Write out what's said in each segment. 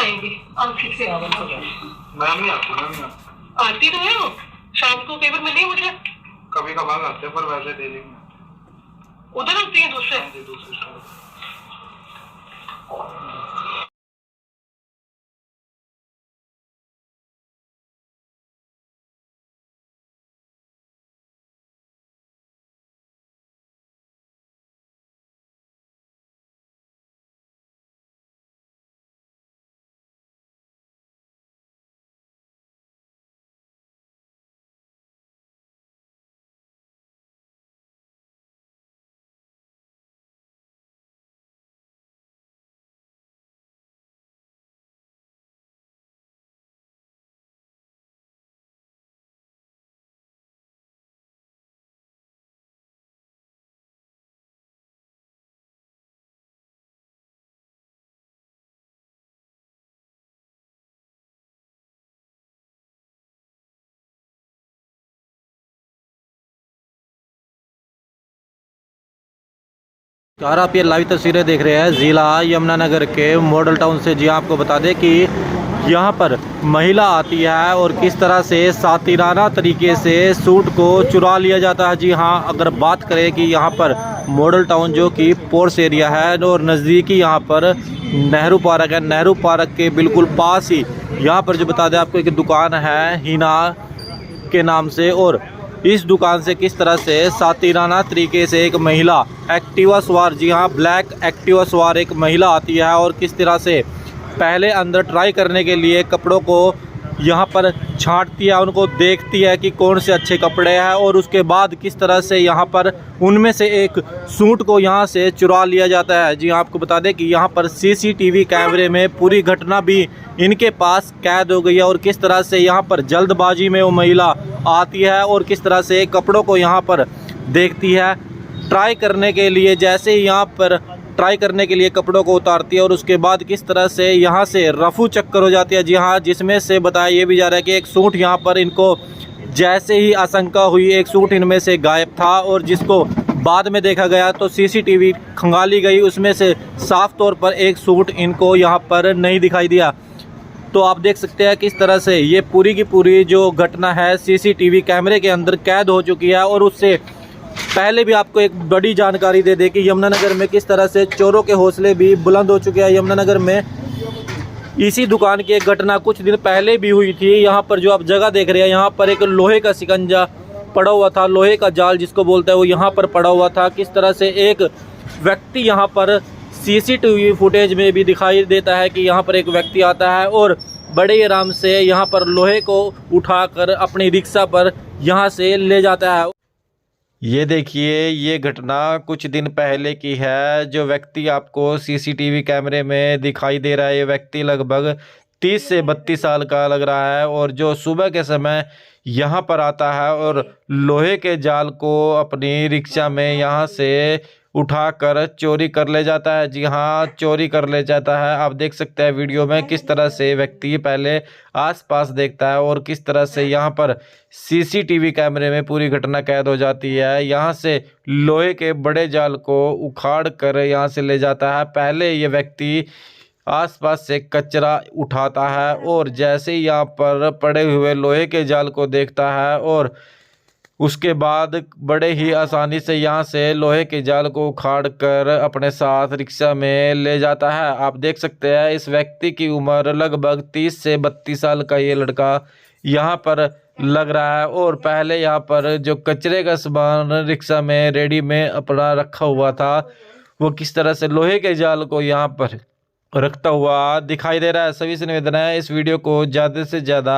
आएंगे? आप ठीक से मैं नहीं आती, मैं नहीं आती। आती तो है वो, शाम को पेपर मिले मुझे। कभी कभार आते हैं पर वैसे डेली नहीं आते। उधर होती है दूसरे? हाँ जी, दूसरी साइड। यार आप ये लाइव तस्वीरें देख रहे हैं ज़िला यमुनानगर के मॉडल टाउन से। जी आपको बता दें कि यहाँ पर महिला आती है और किस तरह से सातिराना तरीके से सूट को चुरा लिया जाता है। जी हाँ, अगर बात करें कि यहाँ पर मॉडल टाउन जो कि पोर्स एरिया है और नज़दीकी यहाँ पर नेहरू पार्क है, नेहरू पार्क के बिल्कुल पास ही यहाँ पर जो बता दें आपको एक दुकान है हिना के नाम से। और इस दुकान से किस तरह से सातिराना तरीके से एक महिला एक्टिवा सवार, जी हाँ ब्लैक एक्टिवा सवार एक महिला आती है और किस तरह से पहले अंदर ट्राई करने के लिए कपड़ों को यहाँ पर छांटती है, उनको देखती है कि कौन से अच्छे कपड़े हैं और उसके बाद किस तरह से यहाँ पर उनमें से एक सूट को यहाँ से चुरा लिया जाता है। जी आपको बता दें कि यहाँ पर सीसीटीवी कैमरे में पूरी घटना भी इनके पास कैद हो गई है और किस तरह से यहाँ पर जल्दबाजी में वो महिला आती है और किस तरह से कपड़ों को यहाँ पर देखती है ट्राई करने के लिए। जैसे ही यहाँ पर ट्राई करने के लिए कपड़ों को उतारती है और उसके बाद किस तरह से यहाँ से रफू चक्कर हो जाती है। जी हाँ, जिसमें से बताया ये भी जा रहा है कि एक सूट यहाँ पर इनको जैसे ही आशंका हुई एक सूट इनमें से गायब था और जिसको बाद में देखा गया तो सीसीटीवी खंगाली गई, उसमें से साफ तौर पर एक सूट इनको यहाँ पर नहीं दिखाई दिया। तो आप देख सकते हैं किस तरह से ये पूरी की पूरी जो घटना है सीसीटीवी कैमरे के अंदर कैद हो चुकी है। और उससे पहले भी आपको एक बड़ी जानकारी दे दें कि यमुनानगर में किस तरह से चोरों के हौसले भी बुलंद हो चुके हैं। यमुनानगर में इसी दुकान की एक घटना कुछ दिन पहले भी हुई थी। यहाँ पर जो आप जगह देख रहे हैं यहाँ पर एक लोहे का शिकंजा पड़ा हुआ था, लोहे का जाल जिसको बोलते हैं, वो यहाँ पर पड़ा हुआ था। किस तरह से एक व्यक्ति यहाँ पर सीसीटीवी फुटेज में भी दिखाई देता है कि यहाँ पर एक व्यक्ति आता है और बड़े आराम से यहाँ पर लोहे को उठाकर अपनी रिक्शा पर यहाँ से ले जाता है। ये देखिए ये घटना कुछ दिन पहले की है। जो व्यक्ति आपको सीसीटीवी कैमरे में दिखाई दे रहा है ये व्यक्ति लगभग 30 से 32 साल का लग रहा है और जो सुबह के समय यहाँ पर आता है और लोहे के जाल को अपनी रिक्शा में यहाँ से उठाकर चोरी कर ले जाता है। जी हाँ, चोरी कर ले जाता है। आप देख सकते हैं वीडियो में किस तरह से व्यक्ति पहले आसपास देखता है और किस तरह से यहाँ पर सीसीटीवी कैमरे में पूरी घटना कैद हो जाती है। यहाँ से लोहे के बड़े जाल को उखाड़ कर यहाँ से ले जाता है। पहले ये व्यक्ति आसपास से कचरा उठाता है और जैसे ही यहाँ पर पड़े हुए लोहे के जाल को देखता है और उसके बाद बड़े ही आसानी से यहाँ से लोहे के जाल को उखाड़ कर अपने साथ रिक्शा में ले जाता है। आप देख सकते हैं इस व्यक्ति की उम्र लगभग 30 से 32 साल का ये लड़का यहाँ पर लग रहा है और पहले यहाँ पर जो कचरे का सामान रिक्शा में रेडी में अपना रखा हुआ था वो किस तरह से लोहे के जाल को यहाँ पर रखता हुआ दिखाई दे रहा है। सभी से निवेदन है इस वीडियो को ज़्यादा से ज़्यादा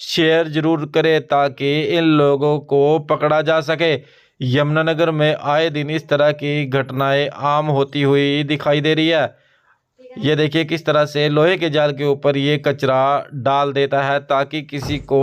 शेयर जरूर करें ताकि इन लोगों को पकड़ा जा सके। यमुनानगर में आए दिन इस तरह की घटनाएं आम होती हुई दिखाई दे रही है। ये देखिए किस तरह से लोहे के जाल के ऊपर ये कचरा डाल देता है ताकि किसी को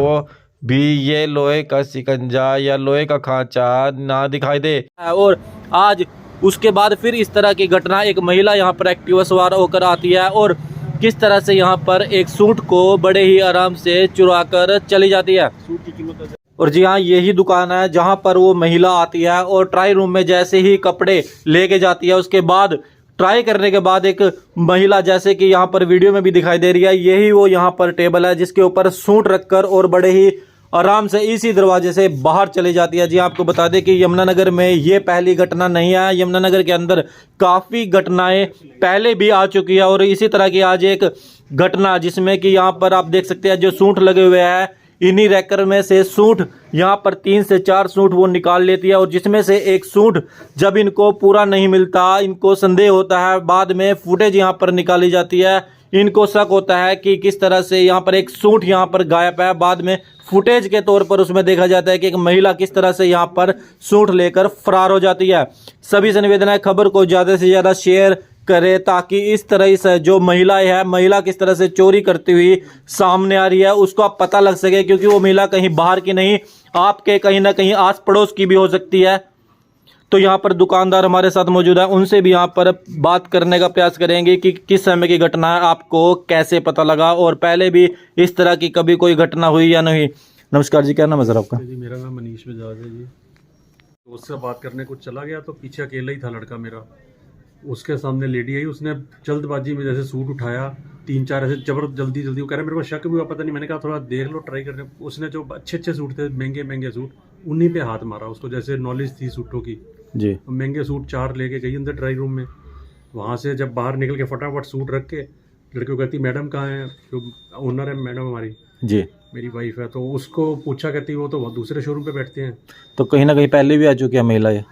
भी ये लोहे का शिकंजा या लोहे का खांचा ना दिखाई दे। और आज उसके बाद फिर इस तरह की घटना, एक महिला यहाँ पर एक्टिवा सवार होकर आती है और किस तरह से यहाँ पर एक सूट को बड़े ही आराम से चुरा कर चली जाती है। सूट की कीमत और जी हाँ, यही दुकान है जहाँ पर वो महिला आती है और ट्राई रूम में जैसे ही कपड़े लेके जाती है उसके बाद ट्राई करने के बाद एक महिला, जैसे कि यहाँ पर वीडियो में भी दिखाई दे रही है, यही वो यहाँ पर टेबल है जिसके ऊपर सूट रखकर और बड़े ही आराम से इसी दरवाजे से बाहर चली जाती है। जी आपको बता दें कि यमुनानगर में ये पहली घटना नहीं है, यमुनानगर के अंदर काफ़ी घटनाएं पहले भी आ चुकी है। और इसी तरह की आज एक घटना जिसमें कि यहाँ पर आप देख सकते हैं जो सूट लगे हुए हैं, इन्हीं रैकर में से सूट यहाँ पर 3 से 4 सूट वो निकाल लेती है। और जिसमें से एक सूट जब इनको पूरा नहीं मिलता, इनको संदेह होता है, बाद में फुटेज यहाँ पर निकाली जाती है। इनको शक होता है कि किस तरह से यहाँ पर एक सूट यहाँ पर गायब है। बाद में फुटेज के तौर पर उसमें देखा जाता है कि एक महिला किस तरह से यहाँ पर सूट लेकर फरार हो जाती है। सभी से निवेदन है खबर को ज़्यादा से ज़्यादा शेयर करे ताकि इस तरह से जो महिलाएं है, महिला किस तरह से चोरी करती हुई सामने आ रही है उसको आप पता लग सके, क्योंकि वो महिला कहीं बाहर की नहीं, आपके कहीं ना कहीं आस पड़ोस की भी हो सकती है। तो यहाँ पर दुकानदार हमारे साथ मौजूद है, उनसे भी यहाँ पर बात करने का प्रयास करेंगे कि किस समय की घटना है, आपको कैसे पता लगा और पहले भी इस तरह की कभी कोई घटना हुई या नहीं। नमस्कार जी, क्या नाम है सर आपका? जी मेरा नाम मनीष बजाज है जी। तो उससे बात करने को चला गया तो पीछे अकेला ही था लड़का मेरा, उसके सामने लेडी आई, उसने जल्दबाजी में जैसे सूट उठाया 3-4 ऐसे जल्दी वो कह रहे मेरे को शक भी हुआ, पता नहीं, मैंने कहा थोड़ा देख लो ट्राई करने। उसने जो अच्छे सूट थे, महंगे सूट, उन्हीं पे हाथ मारा। उसको जैसे नॉलेज थी सूटों की जी। महंगे सूट 4 लेके गई अंदर ट्राई रूम में। वहाँ से जब बाहर निकल के फटाफट सूट रख के लड़के को कहती मैडम कहाँ है, जो ओनर है मैडम हमारी जी, मेरी वाइफ है, तो उसको पूछा, कहती वो तो दूसरे शोरूम पे बैठते हैं। तो कहीं ना कहीं पहले भी आ चुकी है महिला ये,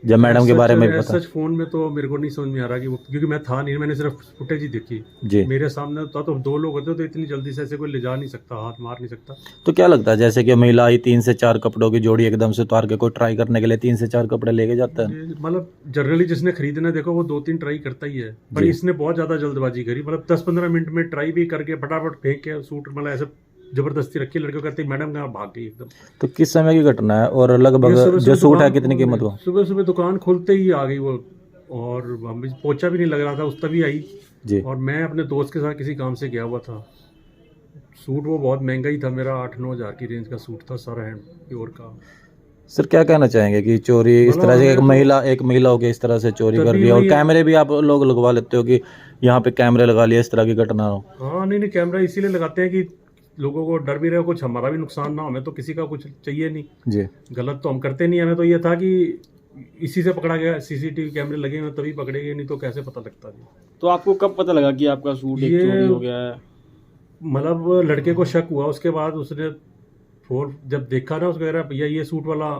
जब मैडम के बारे में पता। सच फोन में तो मेरे को नहीं समझ में आ रहा कि वो, क्योंकि मैं था नहीं, मैंने सिर्फ फुटेज ही देखी जी। मेरे सामने था तो 2 लोग होते तो इतनी जल्दी से ऐसे कोई ले जा नहीं सकता, हाथ मार नहीं सकता। तो क्या लगता है जैसे कि महिला आई 3 से 4 कपड़ों की जोड़ी एकदम से उतार के कोई ट्राई करने के लिए 3 से 4 कपड़े लेके जाता है? मतलब जनरली जिसने खरीदना देखो वो 2-3 ट्राई करता ही है, पर इसने बहुत ज्यादा जल्दबाजी करी। मतलब 10-15 मिनट में ट्राई भी करके फटाफट फेंक के सूट मतलब ऐसे जबरदस्ती रखी, लड़के कहते मैडम कहाँ भाग गई एकदम। तो किस समय की घटना है और लगभग जो सूट है कितनी कीमत हो? सुबह दुकान खोलते ही आ गई वो, और पोछा भी नहीं लग रहा था उस तभी आई जी। और मैं अपने दोस्त के साथ किसी काम से गया हुआ था। सूट वो बहुत महंगा ही था, मेरा 8-9 हज़ार की रेंज का सूट था, सारा हैंड प्योर का। सर क्या कहना चाहेंगे कि चोरी इस तरह से एक महिला होकर इस तरह से चोरी कर रही है, और कैमरे भी आप लोग लगवा लेते हो कि यहाँ पे कैमरे लगा लिए इस तरह की घटना हो? हाँ नहीं, कैमरा इसीलिए लगाते हैं कि लोगों को डर भी रहे, कुछ हमारा भी नुकसान ना हो, हमें तो किसी का कुछ चाहिए नहीं जी। गलत तो हम करते नहीं, हमें तो ये था कि इसी से पकड़ा गया, सीसीटीवी कैमरे लगे हुए तभी पकड़े गए, नहीं तो कैसे पता लगता जी। तो आपको कब पता लगा कि आपका सूट एक चोरी हो गया है? मतलब लड़के को शक हुआ, उसके बाद उसने फोन जब देखा ना, उसको कह रहा भैया ये सूट वाला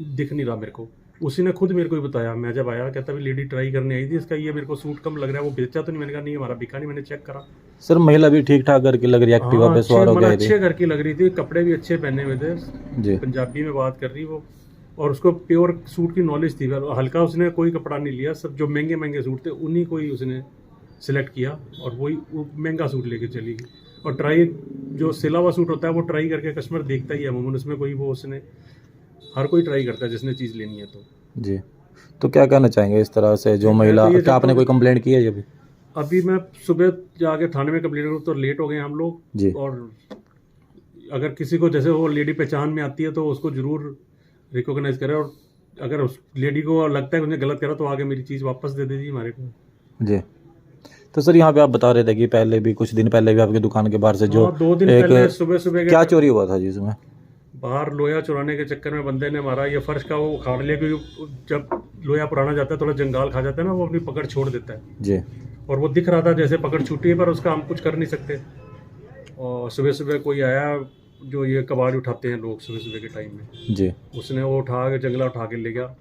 दिख नहीं रहा मेरे को, उसी ने खुद मेरे को ही बताया। मैं जब आया कहता भी लेडी ट्राई करने आई थी, इसका ये मेरे को सूट कम लग रहा है, वो बेचा तो नहीं। मैंने कहा नहीं हमारा बिका नहीं, मैंने चेक करा। सर महिला भी ठीक ठाक घर की लग रही है, एक्टिवा पे सवार हो गई थी, अच्छे घर की लग रही थी, कपड़े भी अच्छे पहने हुए थे जी, पंजाबी में बात कर रही वो, और उसको प्योर सूट की नॉलेज थी। हल्का उसने कोई कपड़ा नहीं लिया, सब जो महंगे सूट थे उन्हीं को ही उसने सिलेक्ट किया और वही महंगा सूट लेके चली गई। और ट्राई जो सिला हुआ सूट होता है वो ट्राई करके कस्टमर देखता ही है अमूमन, उसमें कोई वो उसने हर कोई ट्राई करता है जिसने चीज़ लेनी है तो जी। तो क्या कहना चाहेंगे इस तरह से जो महिला, क्या आपने कोई कंप्लेंट की है ये भी? अभी मैं सुबह जाके थाने में कंप्लेंट करूँ तो लेट हो गए हम लोग जी। और अगर किसी को जैसे वो लेडी पहचान में आती है तो उसको जरूर रिकॉग्नाइज करे, और अगर उस लेडी को लगता है कि उसने गलत करा तो आगे मेरी चीज़ वापस दे दीजिए हमारे को जी। तो सर यहाँ पे आप बता रहे थे कि पहले भी कुछ दिन पहले भी आपकी दुकान के बाहर से जो 2 दिन पहले सुबह क्या चोरी हुआ था जिसमें बाहर लोया चुराने के चक्कर में बंदे ने मारा, ये फर्श का वो उखाड़ लिया, क्योंकि जब लोया पुराना जाता है थोड़ा जंगाल खा जाता है ना, वो अपनी पकड़ छोड़ देता है जी। और वो दिख रहा था जैसे पकड़ छूटी है, पर उसका हम कुछ कर नहीं सकते। और सुबह कोई आया जो ये कबाड़ उठाते हैं लोग सुबह के टाइम में जी, उसने वो उठा के जंगला उठा के ले गया।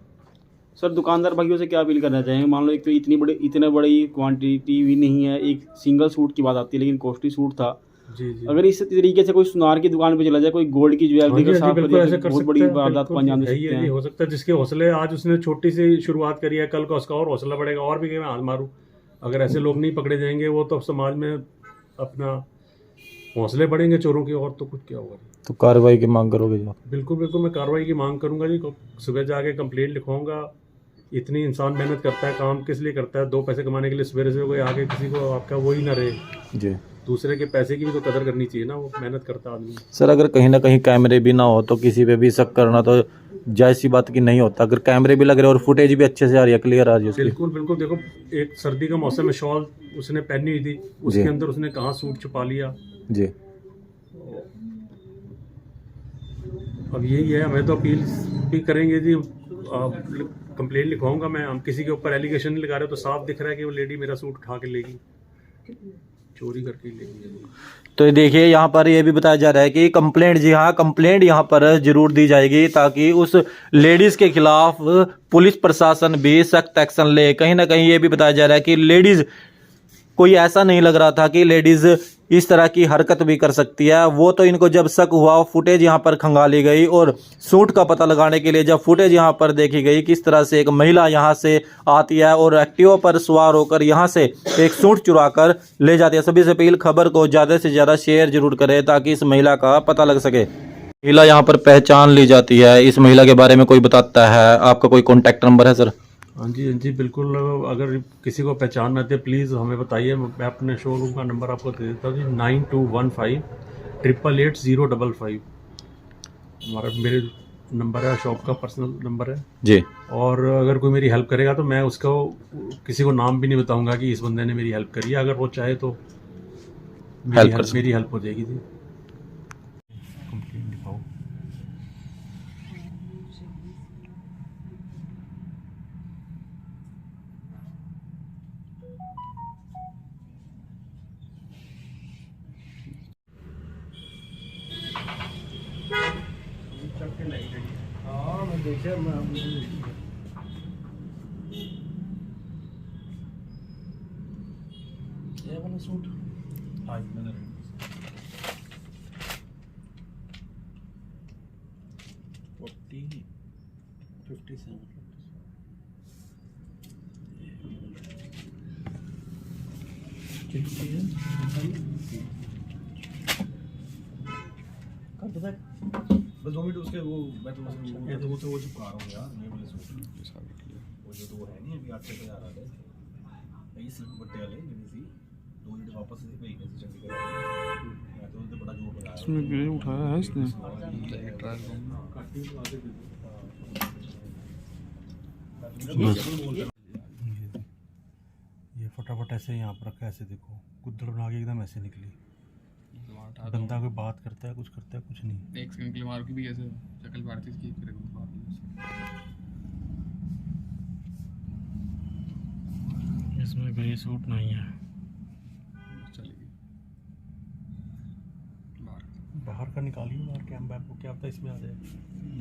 सर दुकानदार भाइयों से क्या अपील करना चाहेंगे? मान लो एक तो इतने बड़ी क्वांटिटी भी नहीं है, एक सिंगल सूट की बात आती है, लेकिन कॉस्टली सूट था जी। अगर इस तरीके से कोई सुनार की दुकान पे चला जाए, कोई गोल्ड की ज्वेलरी का साफ कर दिया, बहुत बड़ी वारदात को अंजाम दे सकते हैं। हो सकता है जिसके हौसले, आज उसने छोटी सी शुरुआत करी है, कल का उसका और हौसला बढ़ेगा और भी मैं हाथ मारूं। अगर ऐसे लोग नहीं पकड़े जाएंगे वो तो समाज में अपना हौसले बढ़ेंगे चोरों के, और तो कुछ क्या होगा। तो कार्रवाई की मांग करोगे? बिल्कुल मैं कार्रवाई की मांग करूंगा जी। सुबह जाके कंप्लेंट लिखवाऊंगा। इतनी इंसान मेहनत करता है, काम किस लिए करता है? 2 पैसे कमाने के लिए। सवेरे से कोई आगे किसी को आपका वो ही ना रहे जी, दूसरे के पैसे की भी तो कदर करनी चाहिए ना, वो मेहनत करता आदमी। सर अगर कहीं ना कहीं कैमरे भी ना हो तो किसी पे भी शक करना तो जायज़ सी बात कि नहीं होता, अगर कैमरे भी लग रहे हैं और फुटेज भी अच्छे से आ रही है, क्लियर आ रही है उसकी। बिल्कुल बिल्कुल। देखो, एक सर्दी का मौसम में शॉल उसने पहनी हुई थी, उसके अंदर उसने कहाँ सूट छुपा लिया। जी। अब यही है, हमें तो अपील भी करेंगे जी, कंप्लेंट लिखवाऊंगा मैं। हम किसी के ऊपर एलिगेशन नहीं लगा रहे, तो साफ दिख रहा है कि वो लेडी मेरा सूट उठा के लेगी, चोरी करके लेगी। तो देखिए यहाँ पर ये भी बताया जा रहा है कि कंप्लेंट, जी हाँ, कंप्लेंट यहाँ पर जरूर दी जाएगी ताकि उस लेडीज़ के खिलाफ पुलिस प्रशासन भी सख्त एक्शन ले। कहीं ना कहीं ये भी बताया जा रहा है कि लेडीज़, कोई ऐसा नहीं लग रहा था कि लेडीज़ इस तरह की हरकत भी कर सकती है। वो तो इनको जब शक हुआ, फुटेज यहाँ पर खंगाली गई और सूट का पता लगाने के लिए जब फुटेज यहाँ पर देखी गई, किस तरह से एक महिला यहाँ से आती है और एक्टिवा पर सवार होकर यहाँ से एक सूट चुरा कर ले जाती है। सभी से अपील, खबर को ज़्यादा से ज़्यादा शेयर जरूर करें ताकि इस महिला का पता लग सके। महिला यहाँ पर पहचान ली जाती है, इस महिला के बारे में कोई बताता है? आपका कोई कॉन्टैक्ट नंबर है सर? हाँ जी बिल्कुल। अगर किसी को पहचान आते प्लीज़ हमें बताइए। मैं अपने शोरूम का नंबर आपको दे देता हूँ जी, 9215888055। मेरे नंबर है, शॉप का पर्सनल नंबर है जी। और अगर कोई मेरी हेल्प करेगा तो मैं उसको किसी को नाम भी नहीं बताऊंगा कि इस बंदे ने मेरी हेल्प करी है। अगर वो चाहे तो मेरी हेल्प हो जाएगी जी। कंप्लेंट दिखाओ। हाँ मैं देखा, ये वाला सूट आज मैंने 57 बस 2 मिनट उसके वो मैं तो ये तो वो चिपका रहा हूँ यार, ये वाले सूट वो जो तो वो है नहीं अभी 8 से आ रहा है यही सिल्क बट्टे वाले मेरी सी 2 मिनट वापस से भेजने से चंडीगढ़ मैं तो उनसे बड़ा जोर लगाया इसमें वीडियो उठाया है इसने। ये फटाफट ऐसे यहाँ पर रखा है, ऐसे देखो गुद्दड़ बना के एकदम ऐसे निकली। बंदा कोई बात करता है, कुछ करता है, कुछ नहीं। एक सेकंड के लिए मार के भी ऐसे शक्ल भारती की करेगा। इसमें कोई सूट नहीं है। चलेगी बाहर का निकालिए, बाहर क्या, आपको क्या पता इसमें आ जाए।